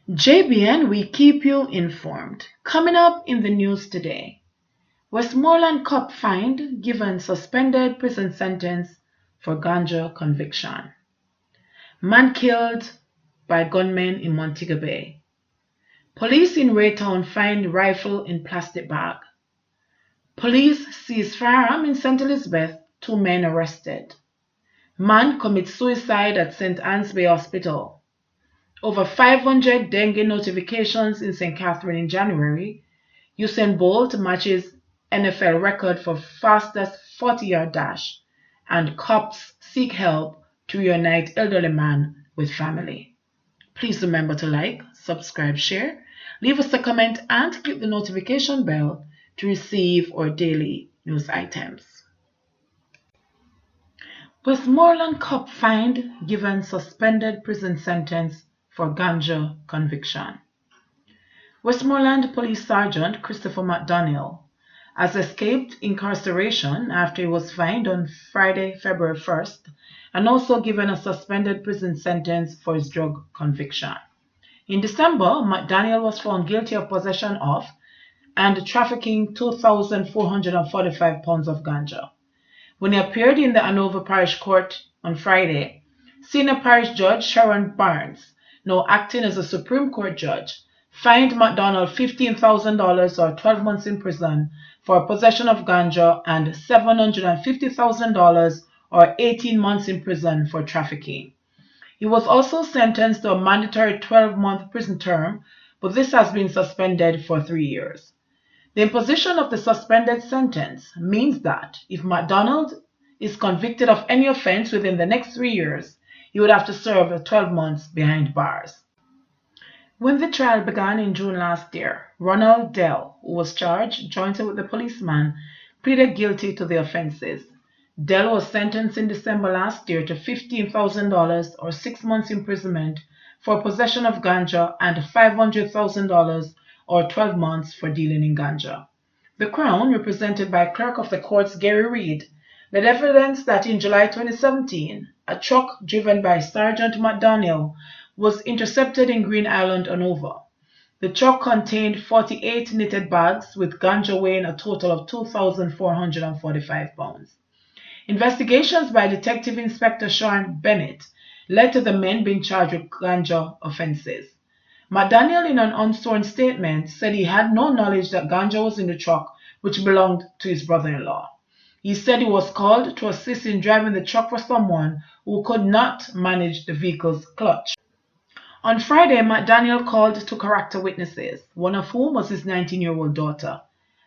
JBN, we keep you informed. Coming up in the news today, Westmoreland Cop fined given suspended prison sentence for ganja conviction. Man killed by gunmen in Montego Bay. Police in Raytown find rifle in plastic bag. Police seize firearm in St. Elizabeth, 2 men arrested. Man commits suicide at St. Anne's Bay Hospital. Over 500 dengue notifications in St. Catherine in January. Usain Bolt matches NFL record for fastest 40-yard dash. And cops seek help to reunite elderly man with family. Please remember to like, subscribe, share, leave us a comment and click the notification bell to receive our daily news items. Westmoreland Cop fined given suspended prison sentence for ganja conviction. Westmoreland Police Sergeant Christopher McDonnell has escaped incarceration after he was fined on Friday, February 1st, and also given a suspended prison sentence for his drug conviction. In December, McDonnell was found guilty of possession of and trafficking 2,445 pounds of ganja. When he appeared in the Hanover Parish Court on Friday, Senior Parish Judge Sharon Barnes, now acting as a Supreme Court judge, fined McDonnell $15,000 or 12 months in prison for possession of ganja and $750,000 or 18 months in prison for trafficking. He was also sentenced to a mandatory 12-month prison term, but this has been suspended for 3 years. The imposition of the suspended sentence means that if McDonnell is convicted of any offense within the next 3 years, he would have to serve 12 months behind bars. When the trial began in June last year, Ronald Dell, who was charged jointly with the policeman, pleaded guilty to the offenses. Dell was sentenced in December last year to $15,000 or 6 months imprisonment for possession of ganja and $500,000 or 12 months for dealing in ganja. The Crown, represented by Clerk of the Courts Gary Reid, led evidence that in July 2017, a truck driven by Sergeant McDonnell was intercepted in Green Island, Hanover. The truck contained 48 knitted bags with ganja weighing a total of 2,445 pounds. Investigations by Detective Inspector Sean Bennett led to the men being charged with ganja offenses. McDonnell, in an unsworn statement, said he had no knowledge that ganja was in the truck, which belonged to his brother-in-law. He said he was called to assist in driving the truck for someone who could not manage the vehicle's clutch. On Friday, McDonnell called 2 character witnesses, one of whom was his 19-year-old daughter.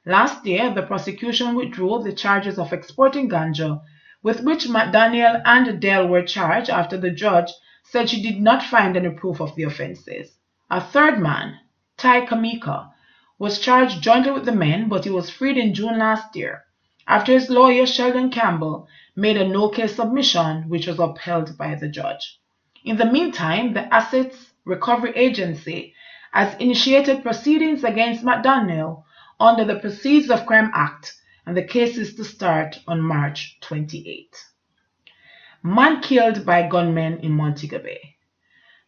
Last year, the prosecution withdrew the charges of exporting ganja, with which McDonnell and Dell were charged after the judge said she did not find any proof of the offenses. A third man, Ty Kamika, was charged jointly with the men, but he was freed in June last year, after his lawyer Sheldon Campbell made a no-case submission, which was upheld by the judge. In the meantime, the Assets Recovery Agency has initiated proceedings against McDonnell under the Proceeds of Crime Act, and the case is to start on March 28. Man killed by gunmen in Montego Bay.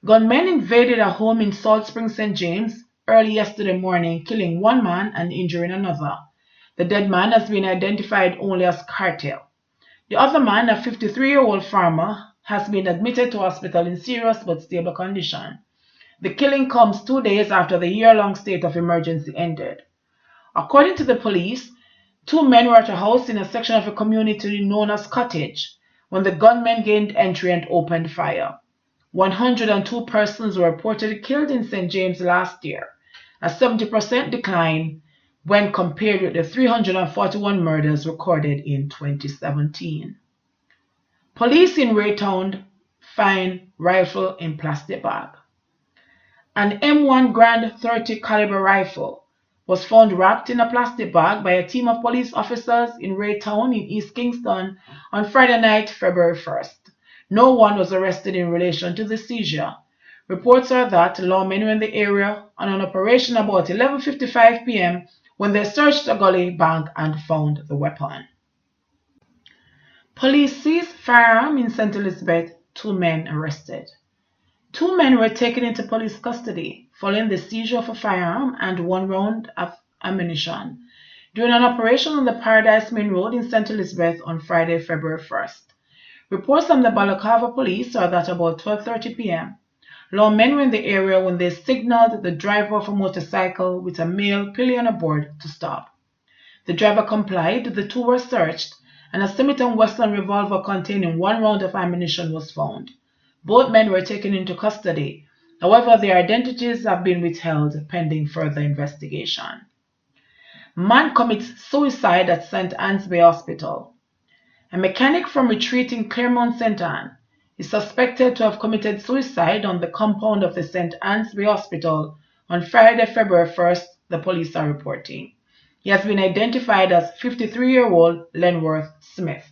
Gunmen invaded a home in Salt Spring, St. James early yesterday morning, killing 1 man and injuring another. The dead man has been identified only as Cartel. The other man, a 53-year-old farmer, has been admitted to hospital in serious but stable condition. The killing comes 2 days after the year-long state of emergency ended. According to the police, 2 men were at a house in a section of a community known as Cottage when the gunmen gained entry and opened fire. 102 persons were reportedly killed in St. James last year, a 70% decline when compared with the 341 murders recorded in 2017. Police in Raytown find rifle in plastic bag. An M1 Grand 30 caliber rifle was found wrapped in a plastic bag by a team of police officers in Raytown in East Kingston on Friday night, February 1st. No one was arrested in relation to the seizure. Reports are that lawmen were in the area on an operation about 11:55 p.m. when they searched a gully bank and found the weapon. Police seized firearm in St. Elizabeth, 2 men arrested. 2 men were taken into police custody following the seizure of a firearm and 1 round of ammunition during an operation on the Paradise Main Road in St. Elizabeth on Friday, February 1st. Reports from the Balaclava police are that about 12:30 p.m., lawmen were in the area when they signaled the driver of a motorcycle with a male pillion aboard to stop. The driver complied, the 2 were searched, and a Smith & Wesson revolver containing 1 round of ammunition was found. Both men were taken into custody. However, their identities have been withheld pending further investigation. Man commits suicide at St. Anne's Bay Hospital. A mechanic from Retreat in Claremont St. Anne is suspected to have committed suicide on the compound of the St. Anne's Bay Hospital on Friday, February 1st, the police are reporting. He has been identified as 53-year-old Lenworth Smith.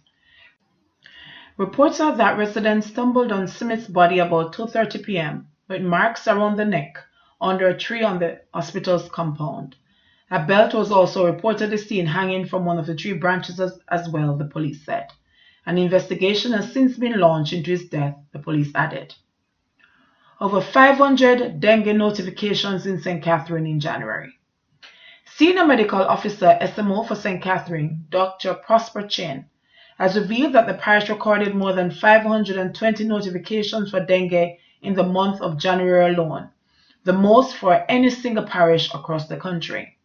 Reports are that residents stumbled on Smith's body about 2:30 p.m. with marks around the neck under a tree on the hospital's compound. A belt was also reportedly seen hanging from one of the tree branches as well, the police said. An investigation has since been launched into his death, the police added. Over 500 dengue notifications in St. Catherine in January. Senior Medical Officer SMO for St. Catherine, Dr. Prosper Chen, has revealed that the parish recorded more than 520 notifications for dengue in the month of January alone, the most for any single parish across the country.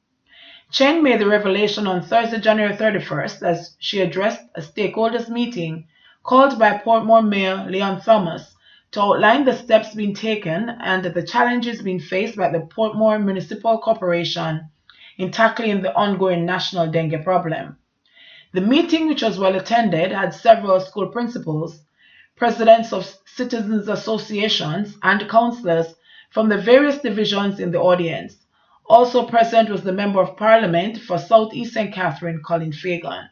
Chen made the revelation on Thursday, January 31st, as she addressed a stakeholders meeting called by Portmore Mayor Leon Thomas to outline the steps being taken and the challenges being faced by the Portmore Municipal Corporation in tackling the ongoing national dengue problem. The meeting, which was well attended, had several school principals, presidents of citizens associations, and councillors from the various divisions in the audience. Also present was the Member of Parliament for South East St. Catherine, Colin Fagan.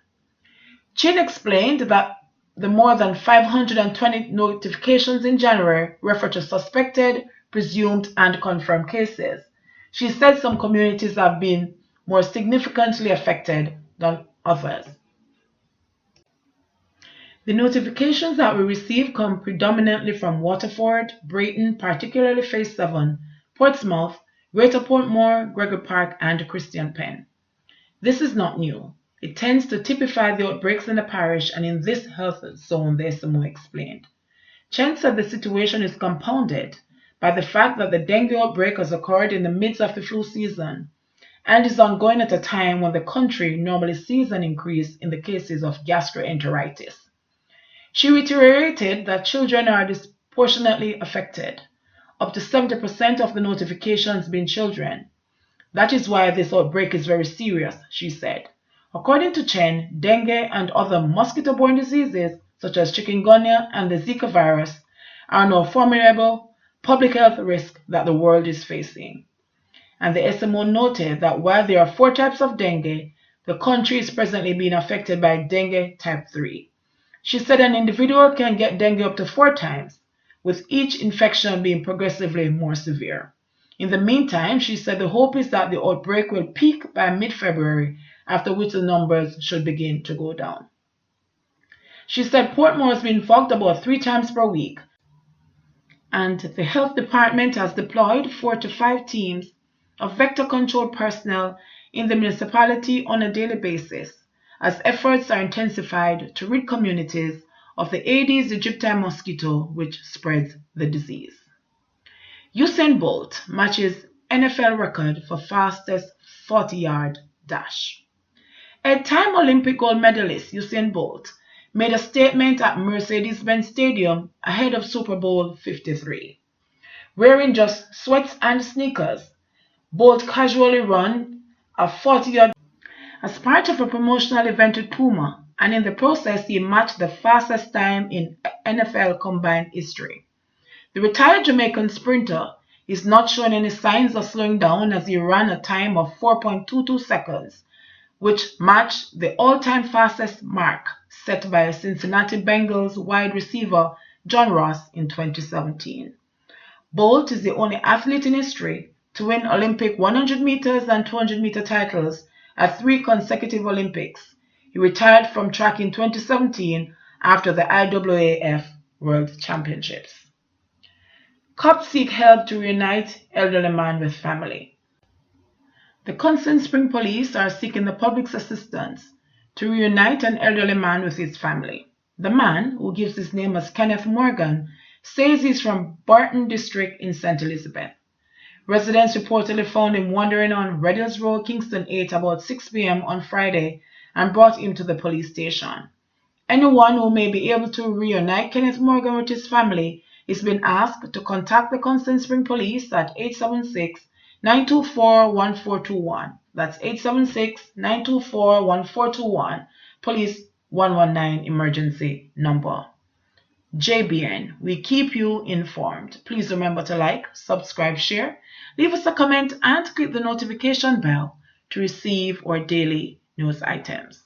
Chin explained that the more than 520 notifications in January refer to suspected, presumed, and confirmed cases. She said some communities have been more significantly affected than others. The notifications that we receive come predominantly from Waterford, Brayton, particularly Phase 7, Portsmouth, Greater Portmore, Gregory Park, and Christian Penn. This is not new. It tends to typify the outbreaks in the parish and in this health zone, the SMO explained. Chen said the situation is compounded by the fact that the dengue outbreak has occurred in the midst of the flu season and is ongoing at a time when the country normally sees an increase in the cases of gastroenteritis. She reiterated that children are disproportionately affected, up to 70% of the notifications being children. That is why this outbreak is very serious, she said. According to Chen, dengue and other mosquito-borne diseases such as chikungunya and the Zika virus are now formidable public health risks that the world is facing. And the SMO noted that while there are 4 types of dengue, the country is presently being affected by dengue type 3. She said an individual can get dengue up to 4 times, with each infection being progressively more severe. In the meantime, she said the hope is that the outbreak will peak by mid-February, after which the numbers should begin to go down. She said Portmore has been fogged about 3 times per week, and the health department has deployed 4 to 5 teams of vector-controlled personnel in the municipality on a daily basis, as efforts are intensified to rid communities of the Aedes aegypti mosquito, which spreads the disease. Usain Bolt matches NFL record for fastest 40-yard dash. Eight-time Olympic gold medalist Usain Bolt made a statement at Mercedes-Benz Stadium ahead of Super Bowl 53. Wearing just sweats and sneakers, Bolt casually ran a 40-yard as part of a promotional event with Puma, and in the process he matched the fastest time in NFL combined history. The retired Jamaican sprinter is not showing any signs of slowing down as he ran a time of 4.22 seconds, which matched the all-time fastest mark set by Cincinnati Bengals wide receiver John Ross in 2017. Bolt is the only athlete in history to win Olympic 100 meters and 200 meter titles at 3 consecutive Olympics. He retired from track in 2017 after the IAAF World Championships. Cops seek help to reunite elderly man with family. The Constant Spring Police are seeking the public's assistance to reunite an elderly man with his family. The man, who gives his name as Kenneth Morgan, says he's from Barton District in St. Elizabeth. Residents reportedly found him wandering on Red Hills Road, Kingston 8 about 6 p.m. on Friday and brought him to the police station. Anyone who may be able to reunite Kenneth Morgan with his family is being asked to contact the Constant Spring Police at 876-924-1421. That's 876-924-1421, Police 119 emergency number. JBN, we keep you informed. Please remember to like, subscribe, share, leave us a comment, and click the notification bell to receive our daily news items.